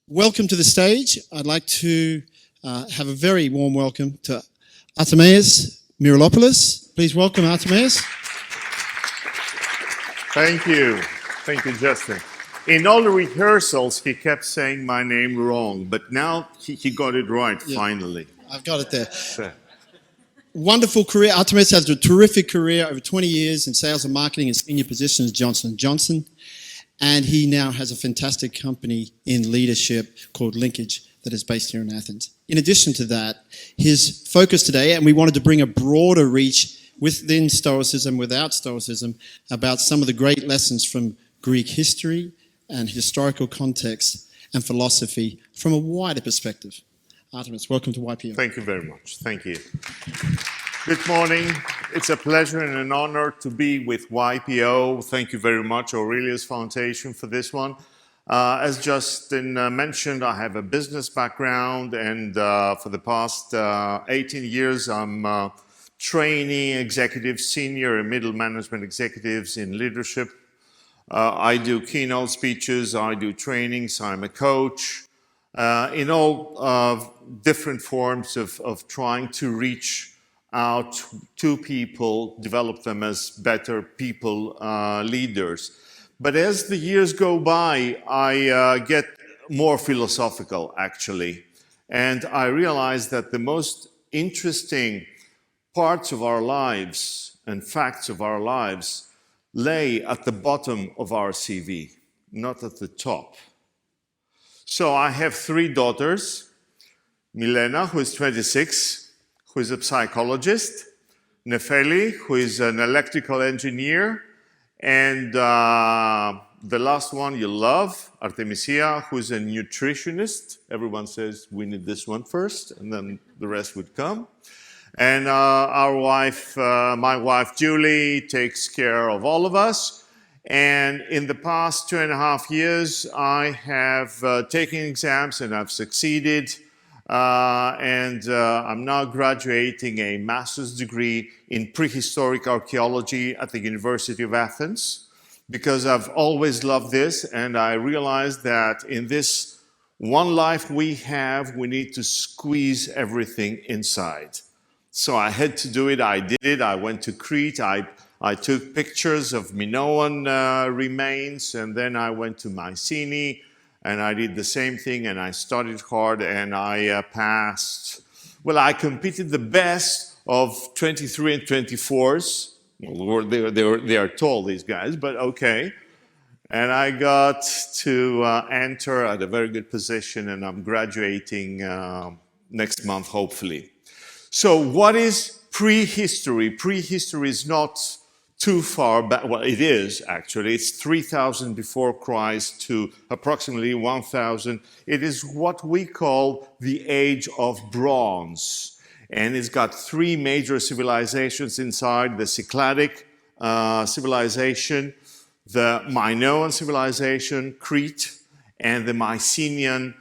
Welcome to the stage. I'd like to have a very warm welcome to Artemios Miropoulos. Please welcome Artemios. Thank you. Thank you, Justin. In all the rehearsals, he kept saying my name wrong, but now he got it right, finally. I've got it there. Wonderful career. Artemis has a terrific career, over 20 years in sales and marketing and senior positions at Johnson & Johnson. And he now has a fantastic company in leadership called Linkage that is based here in Athens. In addition to that, his focus today, and we wanted to bring a broader reach within Stoicism, without Stoicism, about some of the great lessons from Greek history and historical context and philosophy from a wider perspective. Artemis, welcome to YPO. Thank you very much. Thank you. Good morning. It's a pleasure and an honor to be with YPO. Thank you very much, Aurelius Foundation, for this one. As Justin mentioned, I have a business background, and for the past 18 years, I'm training executives, senior and middle management executives in leadership. I do keynote speeches, I do trainings, I'm a coach, in all different forms of trying to reach out to people, develop them as better people, leaders. But as the years go by, I get more philosophical, actually. And I realize that the most interesting parts of our lives and facts of our lives lay at the bottom of our CV, not at the top. So I have three daughters, Milena, who is 26, who is a psychologist, Nefeli, who is an electrical engineer, and the last one you love, Artemisia, who is a nutritionist. Everyone says we need this one first, and then the rest would come. And our wife, my wife Julie, takes care of all of us. And in the past 2.5 years, I have taken exams and I've succeeded. I'm now graduating a master's degree in prehistoric archaeology at the University of Athens, because I've always loved this, and I realized that in this one life we have, we need to squeeze everything inside. So I had to do it. I did it. I went to Crete. I took pictures of Minoan remains, and then I went to Mycenae. And I did the same thing, and I studied hard, and I passed. Well, I competed the best of 23 and 24s. Well, they are tall, these guys, but okay. And I got to enter at a very good position, and I'm graduating next month, hopefully. So what is prehistory? Prehistory is not too far back. Well, it is actually. It's 3,000 before Christ to approximately 1,000. It is what we call the Age of Bronze. And it's got three major civilizations inside: the Cycladic civilization, the Minoan civilization, Crete, and the Mycenaean,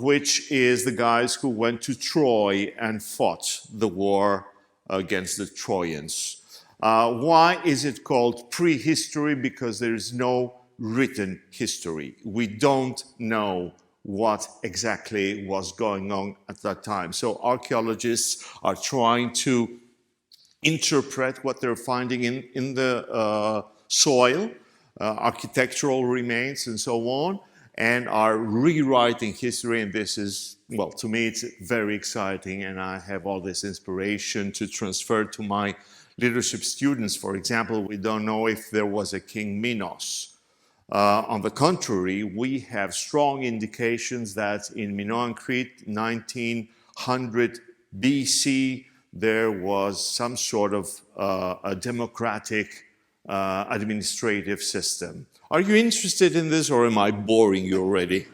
which is the guys who went to Troy and fought the war against the Trojans. Why is it called prehistory? Because there is no written history. We don't know what exactly was going on at that time. So archaeologists are trying to interpret what they're finding in the soil, architectural remains and so on, and are rewriting history. And this is, well, to me, it's very exciting, and I have all this inspiration to transfer to my leadership students. For example, we don't know if there was a King Minos. On the contrary, we have strong indications that in Minoan Crete, 1900 BC, there was some sort of a democratic administrative system. Are you interested in this, or am I boring you already?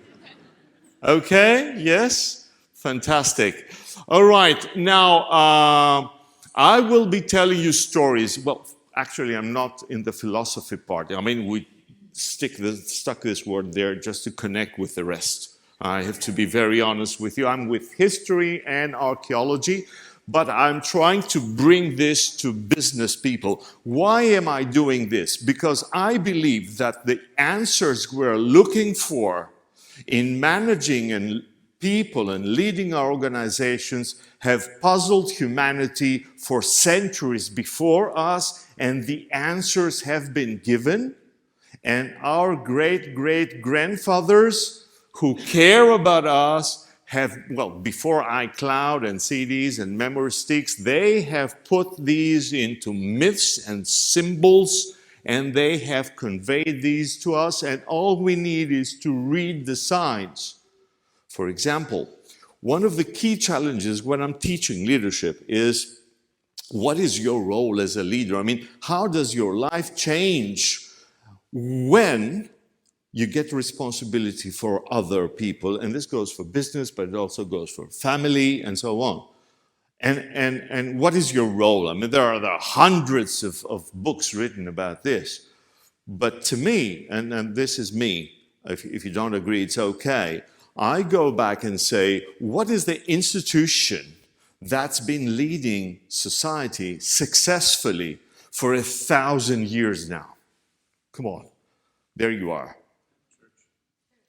Okay, yes? Fantastic. All right, now, I will be telling you stories. Well, actually, I'm not in the philosophy part. I mean, we stuck this word there just to connect with the rest. I have to be very honest with you. I'm with history and archaeology, but I'm trying to bring this to business people. Why am I doing this? Because I believe that the answers we're looking for in managing and people and leading our organizations have puzzled humanity for centuries before us, and the answers have been given. And our great-great-grandfathers who care about us have, well, before iCloud and CDs and memory sticks, they have put these into myths and symbols, and they have conveyed these to us, and all we need is to read the signs. For example, one of the key challenges when I'm teaching leadership is, what is your role as a leader? I mean, how does your life change when you get responsibility for other people? And this goes for business, but it also goes for family and so on. And what is your role? I mean, there are hundreds of books written about this. But to me, and this is me, if you don't agree, it's okay, I go back and say, what is the institution that's been leading society successfully for 1,000 years now? Come on, there you are.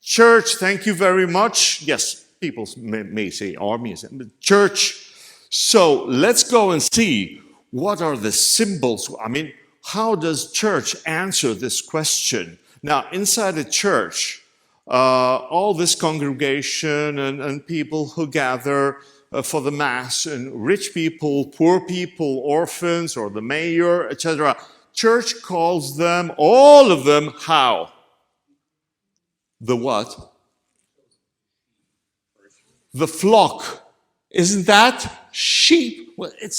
Church, thank you very much. Yes, people may say army, but church. So let's go and see what are the symbols. I mean, how does church answer this question? Now, inside a church, all this congregation and people who gather for the mass, and rich people, poor people, orphans, or the mayor, etc. Church calls them, all of them, how? The what? The flock. Isn't that sheep? Well, it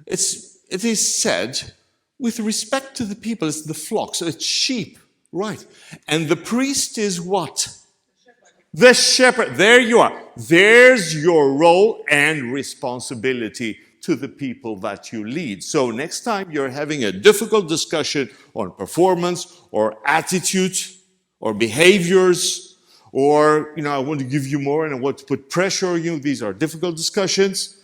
is said with respect to the people, it's the flock, so it's sheep. Right. And the priest is what? The shepherd. There you are. There's your role and responsibility to the people that you lead. So next time you're having a difficult discussion on performance or attitude or behaviors, or, I want to give you more and I want to put pressure on you, these are difficult discussions,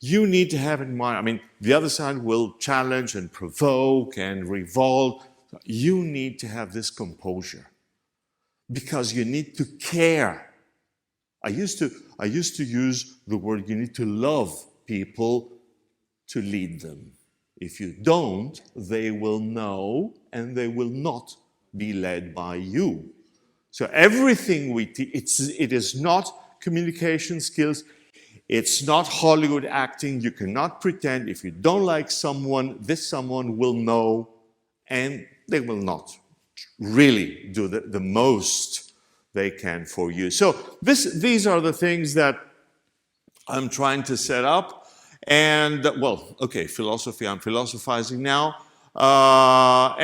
you need to have in mind, I mean, the other side will challenge and provoke and revolt. You need to have this composure because you need to care. I used to use the word, you need to love people to lead them. If you don't, they will know and they will not be led by you. So everything we teach, it is not communication skills. It's not Hollywood acting. You cannot pretend. If you don't like someone, this someone will know, and they will not really do the most they can for you. So these are the things that I'm trying to set up. And, well, okay, philosophy, I'm philosophizing now. I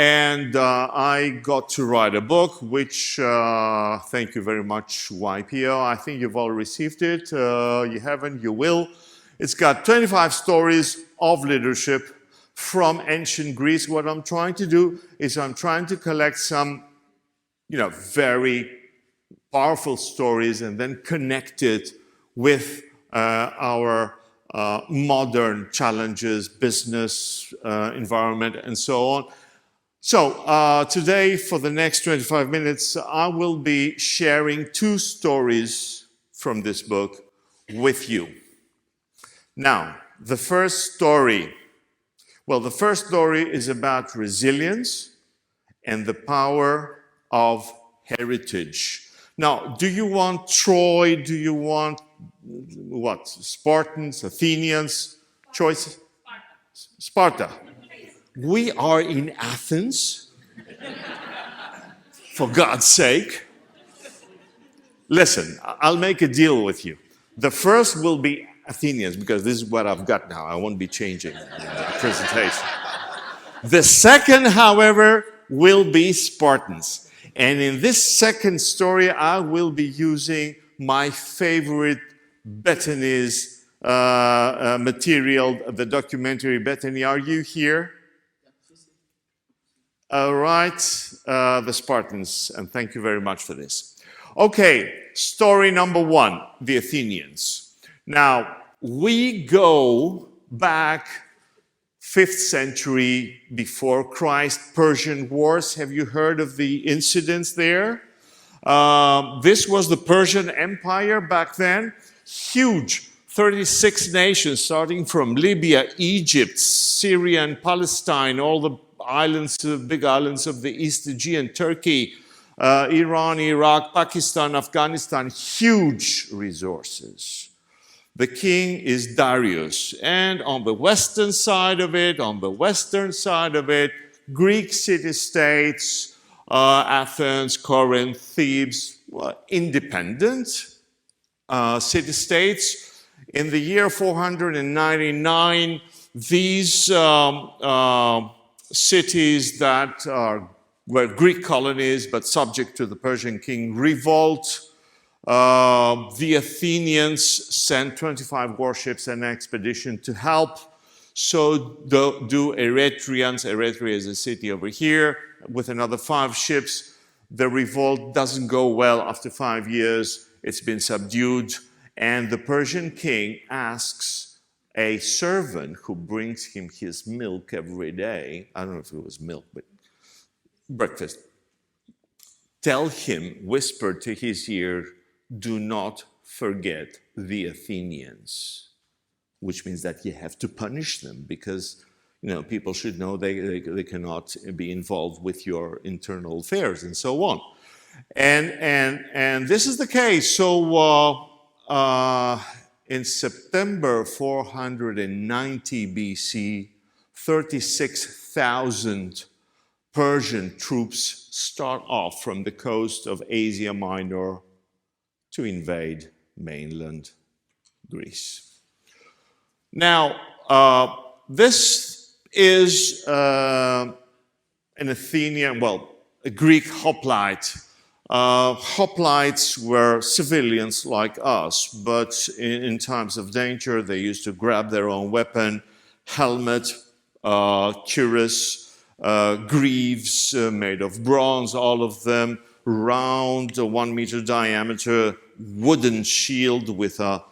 got to write a book, which, thank you very much, YPO. I think you've all received it. You haven't, you will. It's got 25 stories of leadership from ancient Greece. What I'm trying to do is I'm trying to collect some, very powerful stories and then connect it with our modern challenges, business, environment, and so on. So today, for the next 25 minutes, I will be sharing 2 stories from this book with you. Now, the first story is about resilience and the power of heritage. Now, do you want Troy? Do you want what? Spartans, Athenians? Choice? Sparta. We are in Athens. For God's sake. Listen, I'll make a deal with you. The first will be Athenians, because this is what I've got now. I won't be changing the presentation. The second, however, will be Spartans. And in this second story, I will be using my favorite Bethany's material, the documentary Bethany. Are you here? All right, the Spartans, and thank you very much for this. Okay, story number 1, the Athenians. Now, we go back 5th century before Christ, Persian Wars. Have you heard of the incidents there? This was the Persian Empire back then. Huge, 36 nations, starting from Libya, Egypt, Syria, and Palestine, all the islands, big islands of the East Aegean, Turkey, Iran, Iraq, Pakistan, Afghanistan, huge resources. The king is Darius, and on the western side of it, Greek city-states, Athens, Corinth, Thebes, independent city-states. In the year 499, these cities that were Greek colonies but subject to the Persian king revolt. The Athenians sent 25 warships and an expedition to help. So do Eretrians. Eretria is a city over here with another 5 ships. The revolt doesn't go well after 5 years. It's been subdued. And the Persian king asks a servant who brings him his milk every day. I don't know if it was milk, but breakfast. Tell him, whisper to his ear, do not forget the Athenians, which means that you have to punish them because, people should know they cannot be involved with your internal affairs and so on. And this is the case. So in September 490 BC, 36,000 Persian troops start off from the coast of Asia Minor to invade mainland Greece. Now, this is an Athenian, a Greek hoplite. Hoplites were civilians like us, but in times of danger, they used to grab their own weapon, helmet, cuirass, greaves made of bronze, all of them, round, 1 meter diameter, wooden shield with a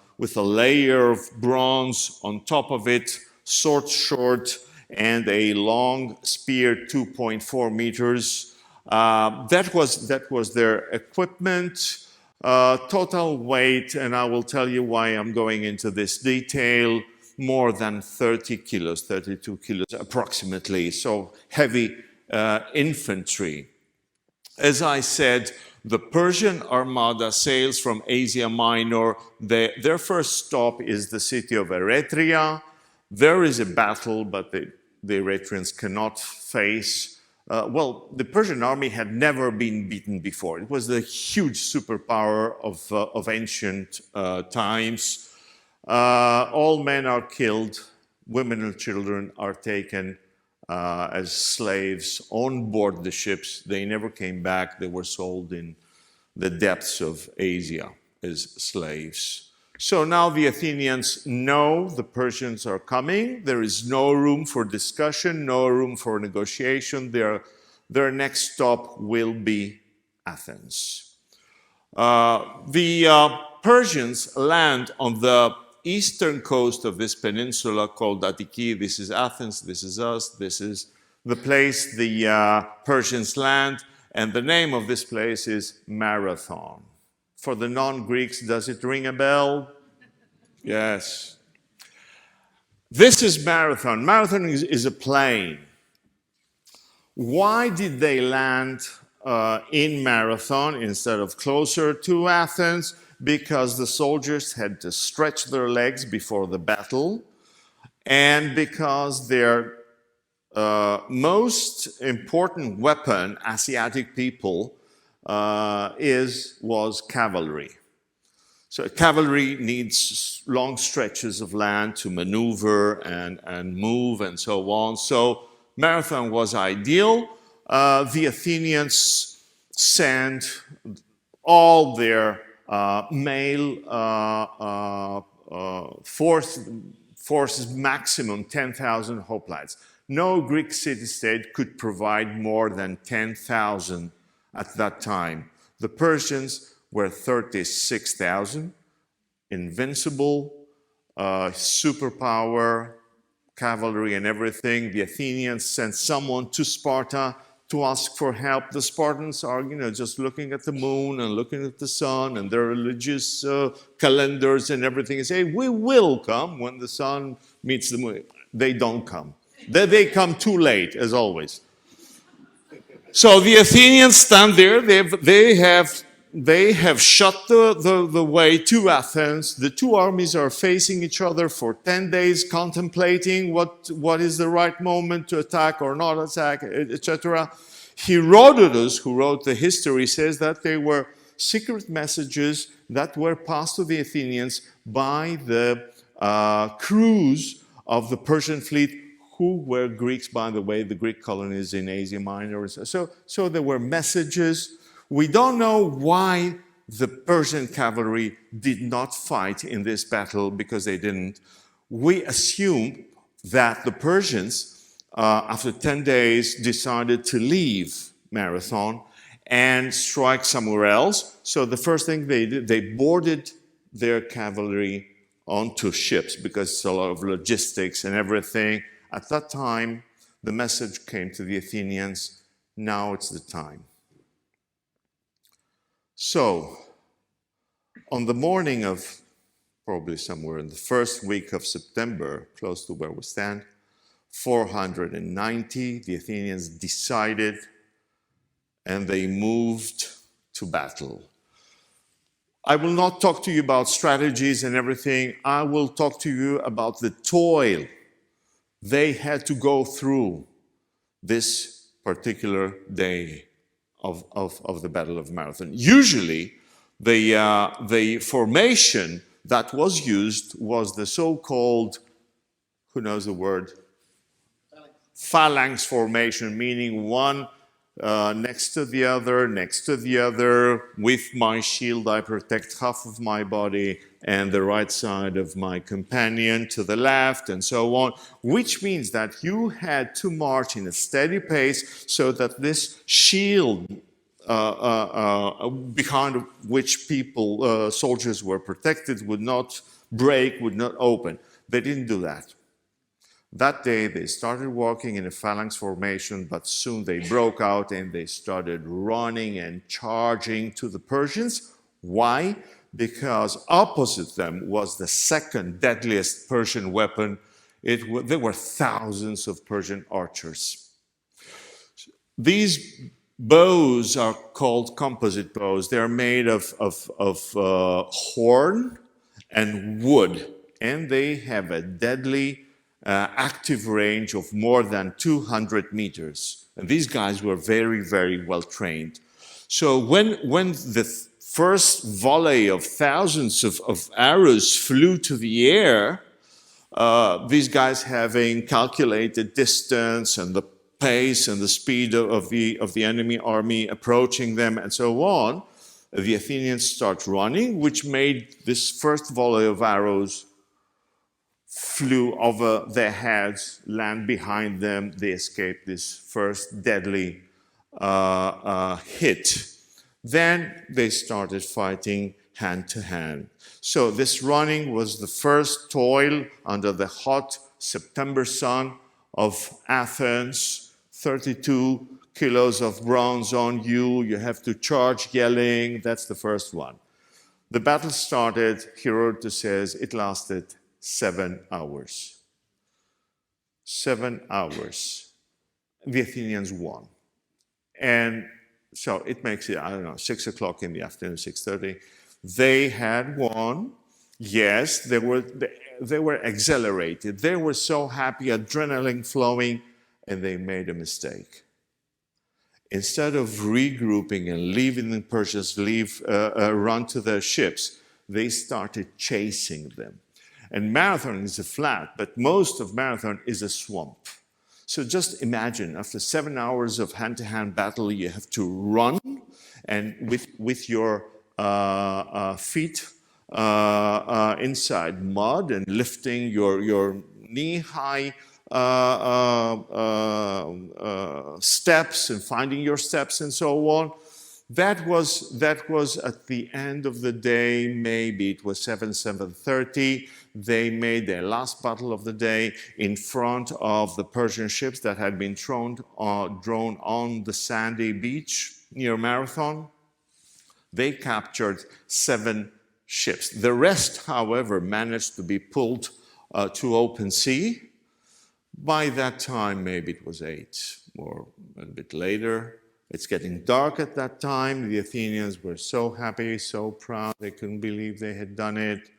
layer of bronze on top of it, sword short, and a long spear, 2.4 meters. That was their equipment. Total weight, and I will tell you why I'm going into this detail, more than 30 kilos, 32 kilos approximately, so heavy infantry. As I said, the Persian armada sails from Asia Minor. Their first stop is the city of Eretria. There is a battle, but the Eretrians cannot face. The Persian army had never been beaten before. It was the huge superpower of ancient times. All men are killed. Women and children are taken as slaves on board the ships. They never came back. They were sold in the depths of Asia as slaves. So now the Athenians know the Persians are coming. There is no room for discussion, no room for negotiation. Their next stop will be Athens. The Persians land on the eastern coast of this peninsula called Attiki. This is Athens, this is us, this is the place the Persians land, and the name of this place is Marathon. For the non-Greeks, does it ring a bell? Yes. This is Marathon. Marathon is a plain. Why did they land in Marathon instead of closer to Athens? Because the soldiers had to stretch their legs before the battle, and because their most important weapon, Asiatic people, was cavalry. So cavalry needs long stretches of land to maneuver and move and so on. So Marathon was ideal. The Athenians sent all their male forces, maximum 10,000 hoplites. No Greek city-state could provide more than 10,000 at that time. The Persians were 36,000, invincible, superpower, cavalry and everything. The Athenians sent someone to Sparta to ask for help. The Spartans are, just looking at the moon and looking at the sun and their religious calendars and everything, and say, we will come when the sun meets the moon. They don't come. They come too late, as always. So the Athenians stand there. They have shut the way to Athens. The two armies are facing each other for 10 days, contemplating what is the right moment to attack or not attack, etc. Herodotus, who wrote the history, says that they were secret messages that were passed to the Athenians by the crews of the Persian fleet, who were Greeks, by the way, the Greek colonies in Asia Minor. So there were messages. We don't know why the Persian cavalry did not fight in this battle, because they didn't. We assume that the Persians, after 10 days, decided to leave Marathon and strike somewhere else. So the first thing they did, they boarded their cavalry onto ships, because it's a lot of logistics and everything. At that time, the message came to the Athenians, now it's the time. So, on the morning of, probably somewhere in the first week of September, close to where we stand, 490, the Athenians decided, and they moved to battle. I will not talk to you about strategies and everything. I will talk to you about the toil they had to go through this particular day of the Battle of Marathon. Usually, the formation that was used was the so-called, who knows the word? Phalanx formation, meaning one next to the other. With my shield, I protect half of my body and the right side of my companion to the left, and so on, which means that you had to march in a steady pace so that this shield behind which soldiers were protected, would not break, would not open. They didn't do that. That day, they started walking in a phalanx formation, but soon they broke out and they started running and charging to the Persians. Why? Because opposite them was the second deadliest Persian weapon. There were thousands of Persian archers. These bows are called composite bows. They are made of horn and wood, and they have a deadly active range of more than 200 meters. And these guys were very, very well trained. So when the first volley of thousands of arrows flew to the air, these guys, having calculated distance and the pace and the speed of the enemy army approaching them and so on, the Athenians start running, which made this first volley of arrows flew over their heads, land behind them. They escaped this first deadly hit. Then they started fighting hand to hand. So this running was the first toil under the hot September sun of Athens. 32 kilos of bronze on you. You have to charge yelling. That's the first one. The battle started, Herodotus says, it lasted 7 hours. 7 hours. The Athenians won. And so it makes it, 6 o'clock in the afternoon, 6:30. They had won. Yes, they were exhilarated. They were so happy, adrenaline flowing, and they made a mistake. Instead of regrouping and leaving the Persians run to their ships, they started chasing them. And Marathon is a flat, but most of Marathon is a swamp. So just imagine, after 7 hours of hand-to-hand battle, you have to run, and with your feet inside mud and lifting your knee-high steps and finding your steps and so on. that was at the end of the day, maybe it was 7:30. They made their last battle of the day in front of the Persian ships that had been drawn on the sandy beach near Marathon. They captured 7 ships. The rest, however, managed to be pulled to open sea. By that time, maybe it was 8 or a bit later. It's getting dark at that time. The Athenians were so happy, so proud. They couldn't believe they had done it.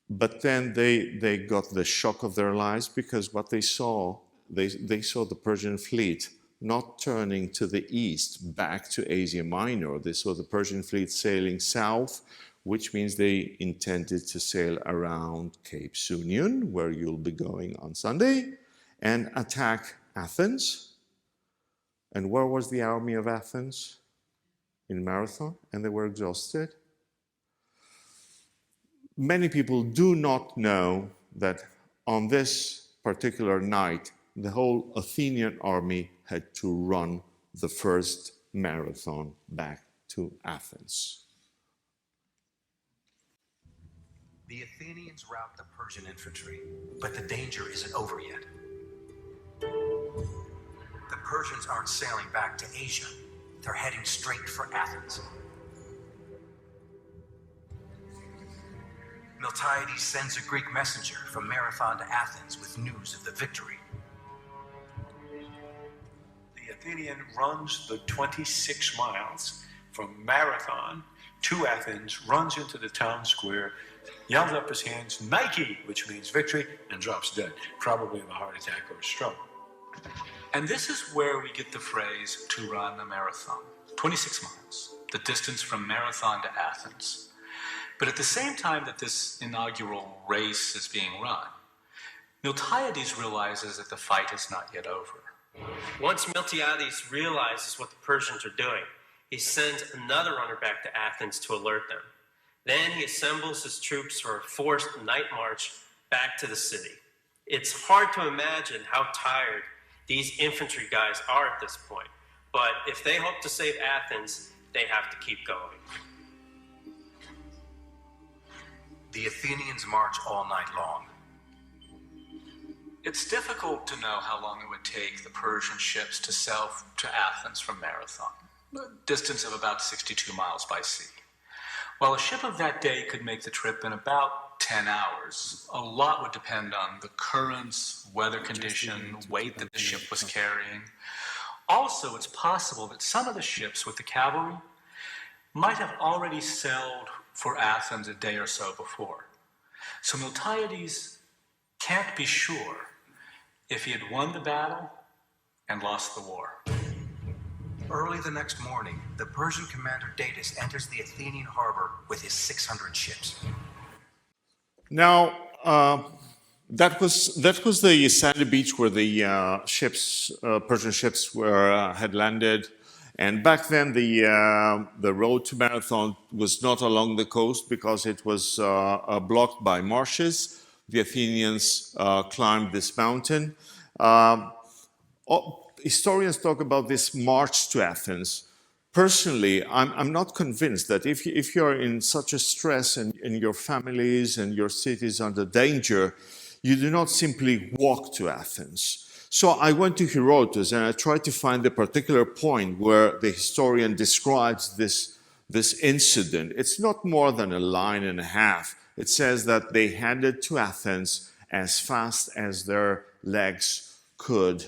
But then they got the shock of their lives, because what they saw the Persian fleet not turning to the east back to Asia Minor. They saw the Persian fleet sailing south, which means they intended to sail around Cape Sunion, where you'll be going on Sunday, and attack Athens. And where was the army of Athens? In Marathon, and they were exhausted. Many people do not know that on this particular night, the whole Athenian army had to run the first marathon back to Athens. The Athenians rout the Persian infantry, but the danger isn't over yet. The Persians aren't sailing back to Asia. They're heading straight for Athens. Miltiades sends a Greek messenger from Marathon to Athens with news of the victory. The Athenian runs the 26 miles from Marathon to Athens, runs into the town square, yells up his hands, Nike, which means victory, and drops dead, probably of a heart attack or a stroke. And this is where we get the phrase to run a marathon. 26 miles, the distance from Marathon to Athens. But at the same time that this inaugural race is being run, Miltiades realizes that the fight is not yet over. Once Miltiades realizes what the Persians are doing, he sends another runner back to Athens to alert them. Then he assembles his troops for a forced night march back to the city. It's hard to imagine how tired these infantry guys are at this point, but if they hope to save Athens, they have to keep going. The Athenians march all night long. It's difficult to know how long it would take the Persian ships to sail to Athens from Marathon, a distance of about 62 miles by sea. While a ship of that day could make the trip in about 10 hours, a lot would depend on the currents, weather condition, weight that the ship was carrying. Also, it's possible that some of the ships with the cavalry might have already sailed for Athens a day or so before. So Miltiades can't be sure if he had won the battle and lost the war. Early the next morning, the Persian commander Datis enters the Athenian harbor with his 600 ships. Now, that was the sandy beach where the Persian ships had landed. And back then, the road to Marathon was not along the coast because it was blocked by marshes. The Athenians climbed this mountain. Historians talk about this march to Athens. Personally, I'm not convinced that if you're in such a stress and your families and your cities under danger, you do not simply walk to Athens. So I went to Herodotus and I tried to find the particular point where the historian describes this incident. It's not more than a line and a half. It says that they headed to Athens as fast as their legs could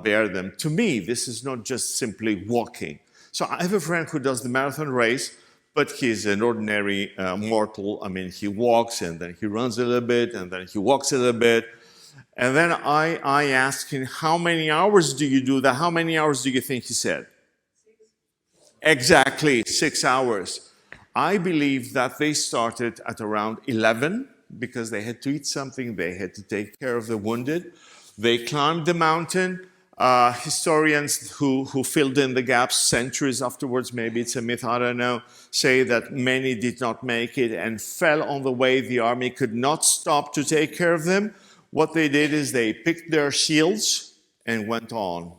bear them. To me, this is not just simply walking. So I have a friend who does the marathon race, but he's an ordinary mortal. I mean, he walks and then he runs a little bit and then he walks a little bit. And then I asked him, how many hours do you do that? How many hours do you think he said? 6. Exactly, 6 hours. I believe that they started at around 11 because they had to eat something, they had to take care of the wounded. They climbed the mountain. Historians who filled in the gaps centuries afterwards, maybe it's a myth, I don't know, say that many did not make it and fell on the way. The army could not stop to take care of them. What they did is they picked their shields and went on.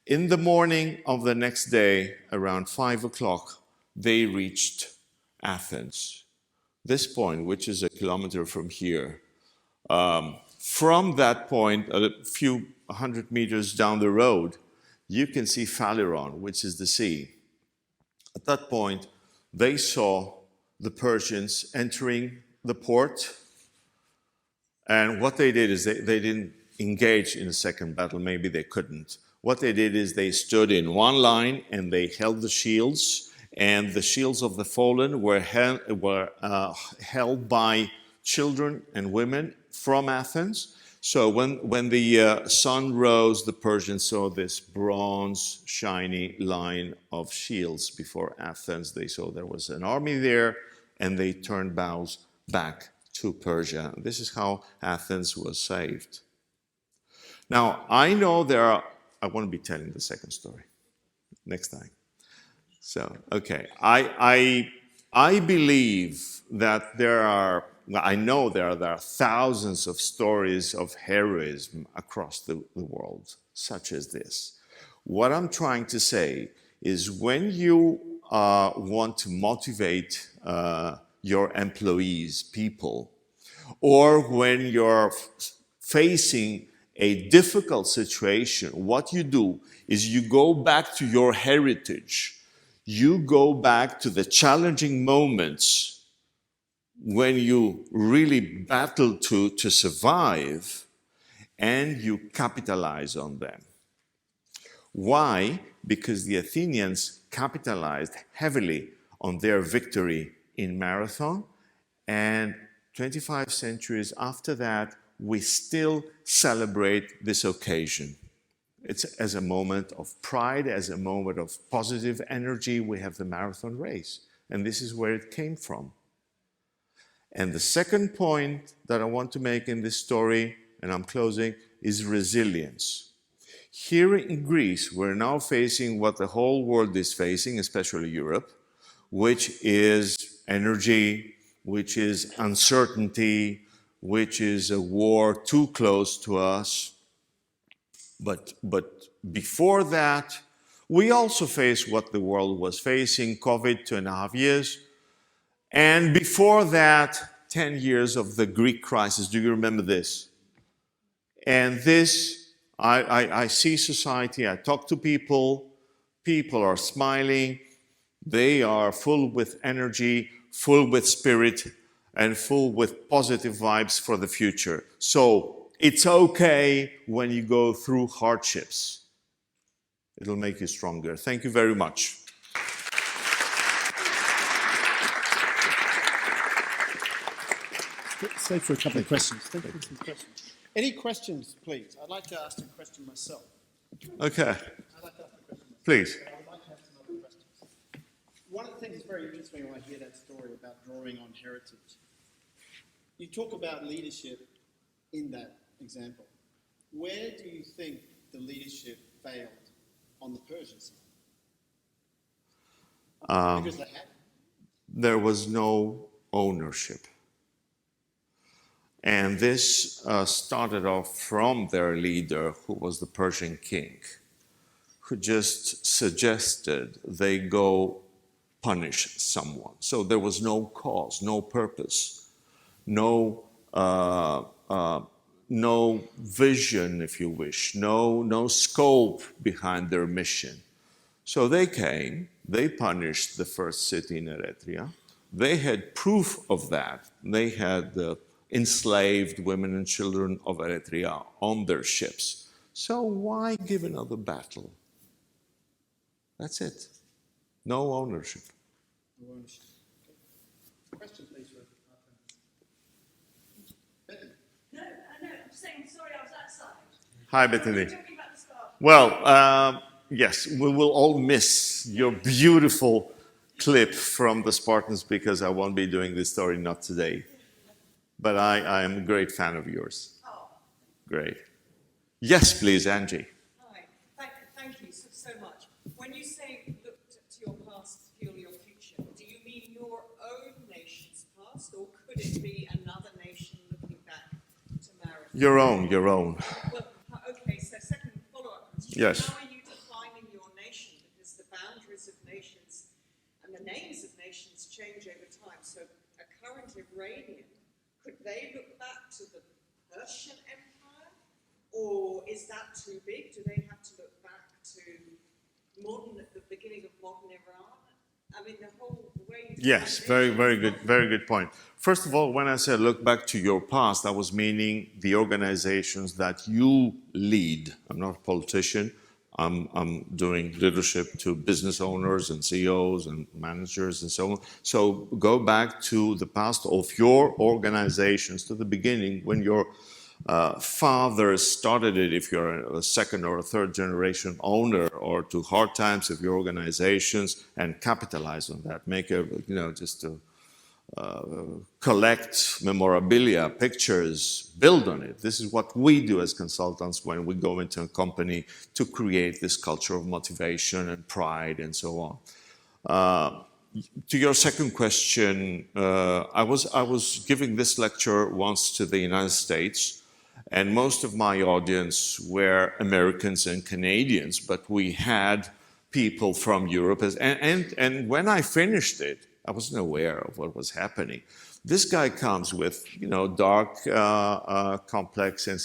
In the morning of the next day, around 5 o'clock, they reached Athens. This point, which is a kilometer from here, from that point, a few 100 meters down the road, you can see Phaleron, which is the sea. At that point, they saw the Persians entering the port, and what they did is they didn't engage in a second battle. Maybe they couldn't. What they did is they stood in one line and they held the shields, and the shields of the fallen were held by children and women from Athens. So when the sun rose, the Persians saw this bronze, shiny line of shields before Athens. They saw there was an army there, and they turned bows back to Persia. This is how Athens was saved. Now, I know I won't be telling the second story next time. So, okay. I believe that I know there are thousands of stories of heroism across the world, such as this. What I'm trying to say is when you want to motivate your employees, people, or when you're facing a difficult situation, what you do is you go back to your heritage. You go back to the challenging moments when you really battle to survive, and you capitalize on them. Why? Because the Athenians capitalized heavily on their victory in Marathon, and 25 centuries after that, we still celebrate this occasion. It's as a moment of pride, as a moment of positive energy. We have the marathon race, and this is where it came from. And the second point that I want to make in this story, and I'm closing, is resilience. Here in Greece, we're now facing what the whole world is facing, especially Europe, which is energy, which is uncertainty, which is a war too close to us. But before that, we also faced what the world was facing, COVID, 2.5 years. And before that, 10 years of the Greek crisis. Do you remember this? And this, I see society, I talk to people are smiling, they are full with energy, full with spirit, and full with positive vibes for the future. So it's okay when you go through hardships. It'll make you stronger. Thank you very much. Stay for a couple of questions. Any questions, please? I'd like to ask a question myself. Okay. I'd like to ask a question myself. Please. I would like to have some other questions. One of the things that's very interesting when I hear that story about drawing on heritage, you talk about leadership in that example. Where do you think the leadership failed on the Persian side? Because they had. There was no ownership. And this started off from their leader, who was the Persian king, who just suggested they go punish someone. So there was no cause, no purpose, no vision, if you wish, no scope behind their mission. So they came, they punished the first city in Eretria. They had proof of that. They had enslaved women and children of Eretria on their ships. So why give another battle? That's it. No ownership. No ownership. Okay. Question, please, for Bethany. No, I'm saying sorry, I was outside. Hi, Bethany. Talking about the scarf. Well, yes, we will all miss your beautiful clip from the Spartans because I won't be doing this story, not today. But I am a great fan of yours. Oh. Great. Yes, please, Angie. Hi. Thank you so much. When you say look to your past to fuel your future, do you mean your own nation's past, or could it be another nation looking back to Marathon? Your own. Well, okay, so second follow-up question. Yes. How are you current Iranian, could they look back to the Persian Empire? Or is that too big? Do they have to look back to the beginning of modern Iran? I mean, the whole way... Yes, very good point. First of all, when I said look back to your past, I was meaning the organizations that you lead. I'm not a politician. I'm doing leadership to business owners and CEOs and managers and so on. So go back to the past of your organizations, to the beginning when your fathers started it, if you're a second or a third generation owner, or to hard times of your organizations, and capitalize on that. Make a, just to collect memorabilia, pictures, build on it. This is what we do as consultants when we go into a company to create this culture of motivation and pride and so on. To your second question, I was giving this lecture once to the United States, and most of my audience were Americans and Canadians, but we had people from Europe. And when I finished it, I wasn't aware of what was happening. This guy comes with, dark, complex, and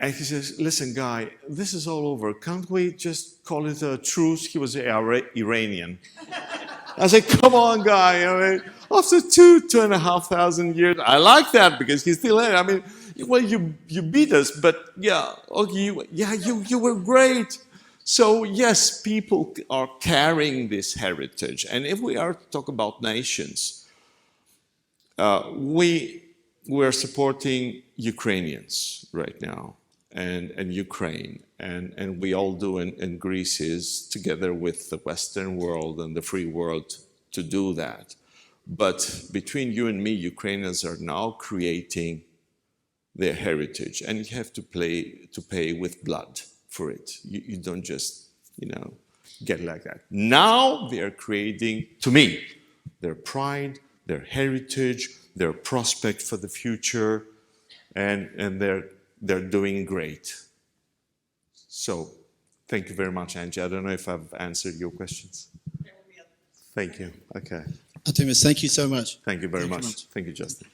he says, listen, guy, this is all over. Can't we just call it a truce? He was Iranian. I said, come on, guy. I mean, after 2,500 years, I like that because he's still there. I mean, well, you beat us, but yeah, okay, you were great. So yes, people are carrying this heritage. And if we are to talk about nations, we're supporting Ukrainians right now and Ukraine. And we all do, and Greece is together with the Western world and the free world to do that. But between you and me, Ukrainians are now creating their heritage, and you have to pay with blood for it. You don't just, get like that. Now they are creating, to me, their pride, their heritage, their prospect for the future, and they're doing great. So, thank you very much, Angie. I don't know if I've answered your questions. Thank you. Okay. Artemis, thank you so much. Thank you very much. Thank you, Justin.